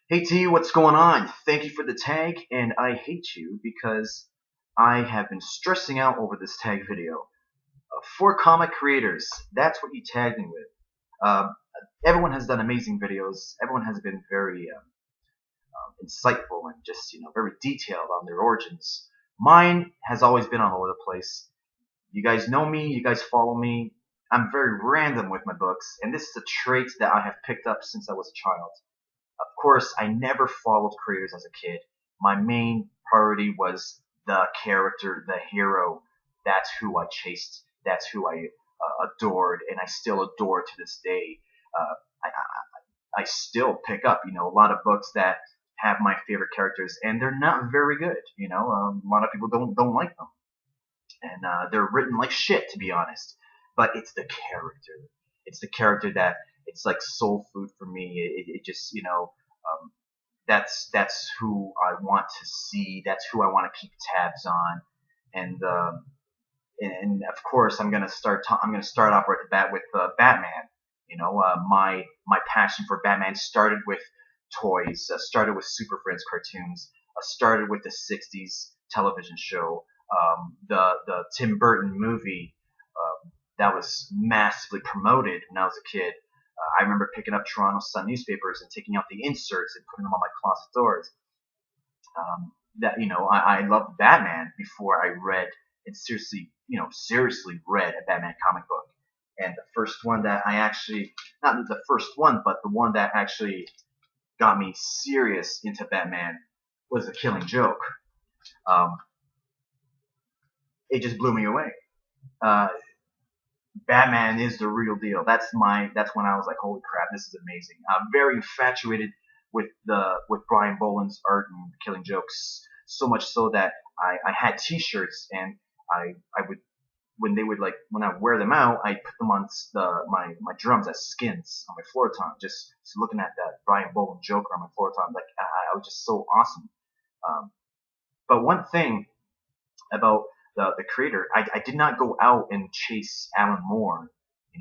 Hey T, what's going on? Thank you for the tag, and I hate you because I have been stressing out over this tag video. For comic creators, that's what you tagged me with. Everyone has done amazing videos. Everyone has been very insightful and just very detailed on their origins. Mine has always been all over the place. You guys know me. You guys follow me. I'm very random with my books, and this is a trait that I have picked up since I was a child. Of course, I never followed creators as a kid. My main priority was the character, the hero. That's who I chased. That's who I adored, and I still adore to this day. I still pick up, a lot of books that have my favorite characters, and they're not very good. A lot of people don't like them, and they're written like shit, to be honest. But it's the character. It's the character that it's like soul food for me. It just that's who I want to see. That's who I want to keep tabs on, and of course I'm gonna start off right at the bat with Batman. My passion for Batman started with toys. Started with Super Friends cartoons. Started with the '60s television show. The Tim Burton movie that was massively promoted when I was a kid. I remember picking up Toronto Sun newspapers and taking out the inserts and putting them on my closet doors. I loved Batman before I read and seriously read a Batman comic book. And the first one that I actually, not the first one, but the one that actually got me serious into Batman was The Killing Joke. It just blew me away. Batman is the real deal. That's when I was like, holy crap, this is amazing. I'm very infatuated with Brian Boland's art and Killing Jokes, so much so that I had T-shirts, and I would when I wear them out, I put them on my drums as skins on my floor tom, just looking at that Brian Boland Joker on my floor tom. Like I was just so awesome. But one thing about the creator, I did not go out and chase Alan Moore.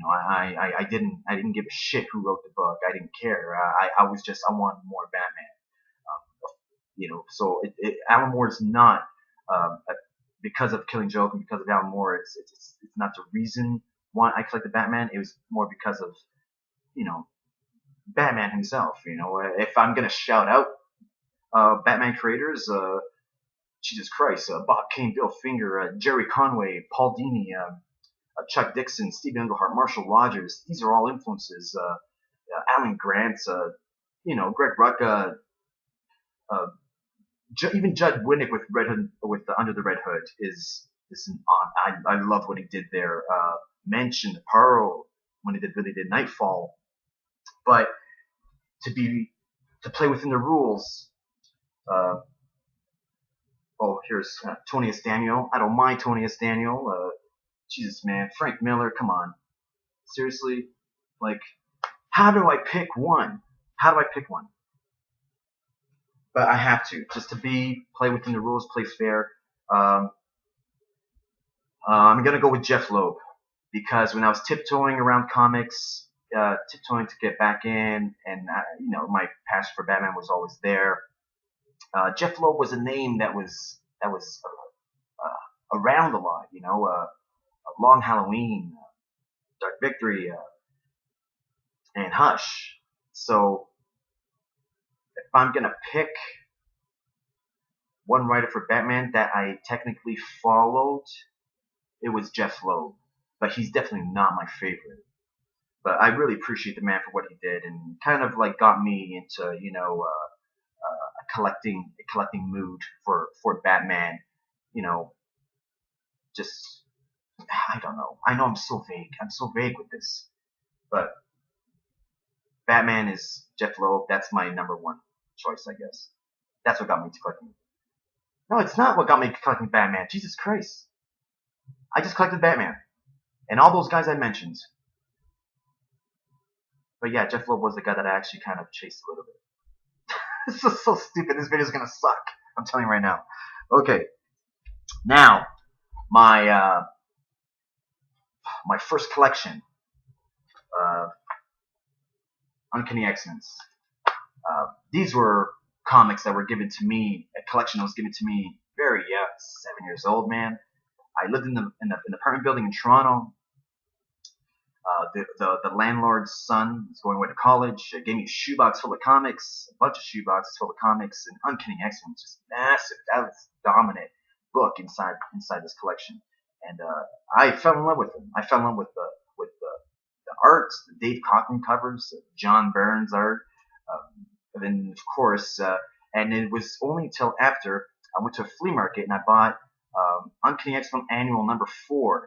I didn't give a shit who wrote the book. I didn't care. I wanted more Batman. So Alan Moore is not because of Killing Joke and because of Alan Moore. It's not the reason why I collected Batman. It was more because of Batman himself. If I'm gonna shout out Batman creators, Jesus Christ, Bob Kane, Bill Finger, Jerry Conway, Paul Dini, Chuck Dixon, Steve Englehart, Marshall Rogers. These are all influences. Alan Grant, Greg Rucka, even Judd Winnick with Under the Red Hood is I loved what he did there. Mentioned Pearl when he did Nightfall, but to play within the rules. Here's Tony S. Daniel. I don't mind Tony S. Daniel. Jesus, man. Frank Miller, come on. Seriously? Like, how do I pick one? But I have to. Just to play within the rules, play fair. I'm going to go with Jeff Loeb. Because when I was tiptoeing around comics, tiptoeing to get back in, and my passion for Batman was always there. Jeff Loeb was a name that was around a lot, Long Halloween, Dark Victory, and Hush. So if I'm gonna pick one writer for Batman that I technically followed, it was Jeff Loeb, but he's definitely not my favorite. But I really appreciate the man for what he did, and kind of like got me into a collecting mood for Batman. Just I don't know. I know I'm so vague with this, but Batman is Jeff Loeb. That's my number one choice, I guess. That's what got me to collecting. No, it's not what got me collecting Batman. Jesus Christ. I just collected Batman. And all those guys I mentioned. But yeah, Jeff Loeb was the guy that I actually kind of chased a little bit. This is so stupid. This video's gonna suck. I'm telling you right now. Okay. Now, my first collection. Uncanny X-Men. these were comics that were given to me, a collection that was given to me very young, 7 years old, man. I lived in the apartment building in Toronto. The landlord's son was going away to college. Gave me a shoebox full of comics, a bunch of shoeboxes full of comics, and Uncanny X-Men was just massive. That was the dominant book inside this collection, and I fell in love with them. I fell in love with the art, the Dave Cockrum covers, John Byrne's art, and then of course, and it was only until after I went to a flea market and I bought Uncanny X-Men Annual #4,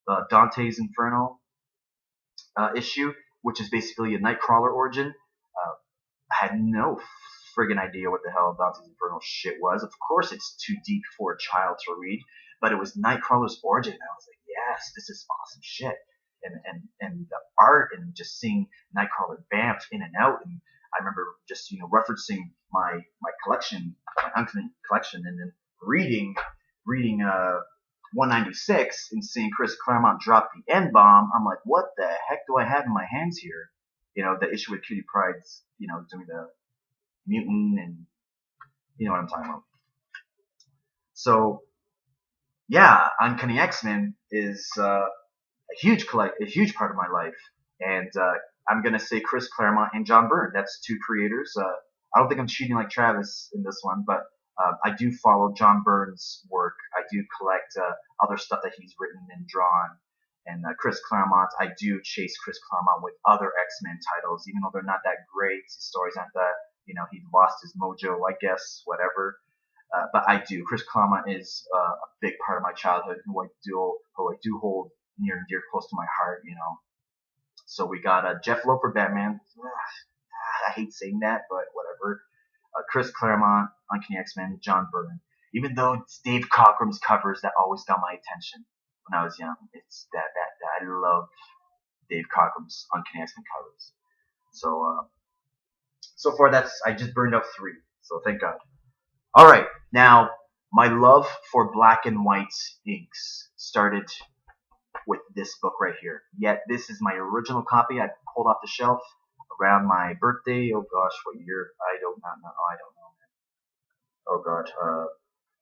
the Dante's Inferno issue, which is basically a Nightcrawler origin. I had no friggin' idea what the hell Dante's Inferno shit was. Of course, it's too deep for a child to read, but it was Nightcrawler's origin, and I was like, yes, this is awesome shit. And the art and just seeing Nightcrawler vamp in and out, and I remember just referencing my collection, my Uncanny collection, and then reading 196 and seeing Chris Claremont drop the N-bomb. I'm like, what the heck do I have in my hands here? The issue with Kitty Pryde's, doing the mutant, and you know what I'm talking about. So, yeah, Uncanny X-Men is a huge part of my life, and I'm gonna say Chris Claremont and John Byrne. That's two creators. I don't think I'm cheating like Travis in this one, but I do follow John Byrne's work. I do collect other stuff that he's written and drawn. And Chris Claremont, I do chase Chris Claremont with other X-Men titles, even though they're not that great. His stories aren't that, he lost his mojo, I guess, whatever. But I do. Chris Claremont is a big part of my childhood, who I do hold near and dear, close to my heart, So we got Jeff Loeb for Batman. I hate saying that, but whatever. Chris Claremont, Uncanny X-Men, John Byrne. Even though it's Dave Cockrum's covers that always got my attention when I was young. It's that I love Dave Cockrum's Uncanny X-Men covers. So far I just burned up 3. So thank God. All right, now my love for black and white inks started with this book right here. Yet this is my original copy I pulled off the shelf around my birthday. Oh gosh, what year? I don't know. Oh god,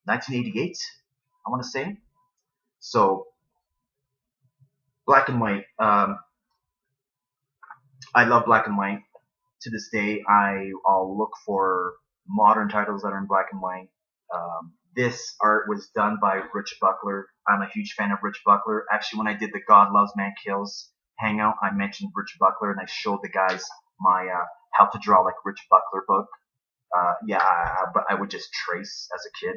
1988, I want to say. So, black and white. I love black and white. To this day, I'll look for modern titles that are in black and white. This art was done by Rich Buckler. I'm a huge fan of Rich Buckler. Actually, when I did the God Loves Man Kills hangout, I mentioned Rich Buckler, and I showed the guys my How to Draw Like Rich Buckler book. But I would just trace as a kid.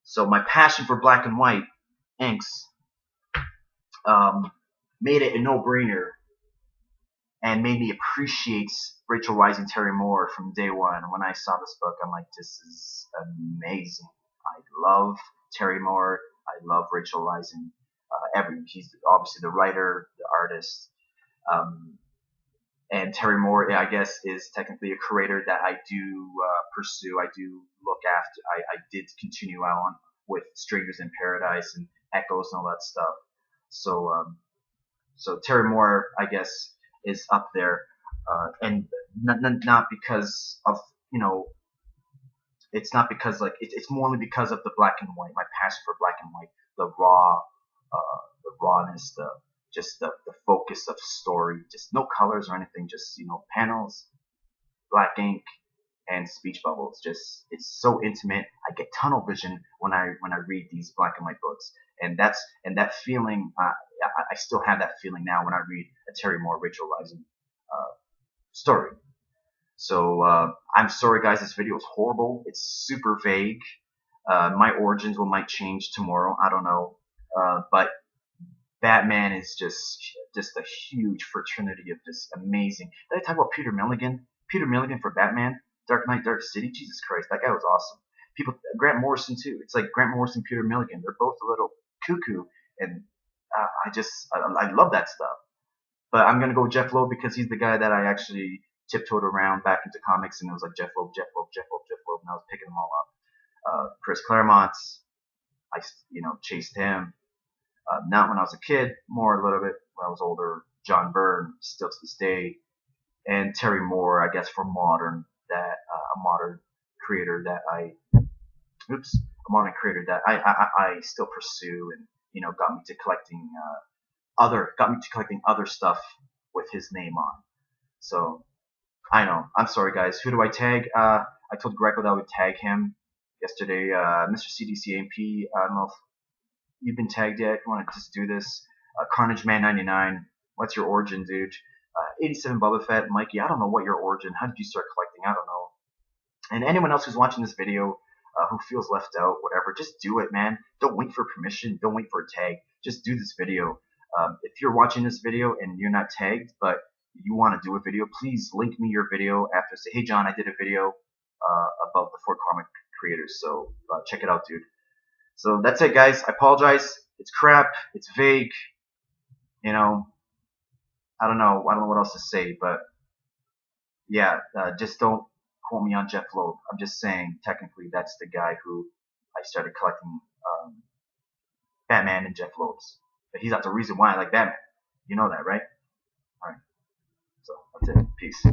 So my passion for black and white inks made it a no-brainer and made me appreciate Rachel Rising Terry Moore from day one. When I saw this book, I'm like, this is amazing. I love Terry Moore. I love Rachel Rising. He's obviously the writer, the artist. And Terry Moore, I guess, is technically a creator that I do pursue. I do look after. I did continue on with Strangers in Paradise and Echoes and all that stuff. So Terry Moore, I guess, is up there, and not because of it's not because it's more only because of the black and white. My passion for black and white, the rawness, the focus of story, just no colors or anything, just panels, black ink, and speech bubbles. Just it's so intimate. I get tunnel vision when I read these black and white books, and that feeling. I still have that feeling now when I read a Terry Moore, Rachel Rising story. So I'm sorry, guys. This video is horrible. It's super vague. My origins might change tomorrow. I don't know, but Batman is just a huge fraternity of just amazing. Did I talk about Peter Milligan? Peter Milligan for Batman, Dark Knight, Dark City. Jesus Christ, that guy was awesome. Grant Morrison too. It's like Grant Morrison, Peter Milligan. They're both a little cuckoo, and I love that stuff. But I'm gonna go with Jeff Loeb because he's the guy that I actually tiptoed around back into comics, and it was like Jeff Loeb, and I was picking them all up. Chris Claremont, I chased him. Not when I was a kid, more a little bit when I was older. John Byrne, still to this day. and Terry Moore, I guess, for modern, that a modern creator that oops, a modern creator that I still pursue, and got me to collecting other stuff with his name on. So I know. I'm sorry, guys. Who do I tag? I told Greco that I would tag him yesterday. Mr. CDCAP. I don't know if you've been tagged yet. If you want to just do this. Carnageman99. What's your origin, dude? 87 Bubba Fett. Mikey. I don't know what your origin. How did you start collecting? I don't know. And anyone else who's watching this video who feels left out, whatever, just do it, man. Don't wait for permission. Don't wait for a tag. Just do this video. If you're watching this video and you're not tagged, but you want to do a video, please link me your video after. Say, hey, John, I did a video about the 4 comic creators, so check it out, dude. So that's it, guys. I apologize. It's crap. It's vague. I don't know what else to say, but yeah, just don't quote me on Jeff Loeb. I'm just saying, technically, that's the guy who I started collecting Batman and Jeff Loeb's. But he's not the reason why I like Batman. You know that, right? All right. So that's it. Peace.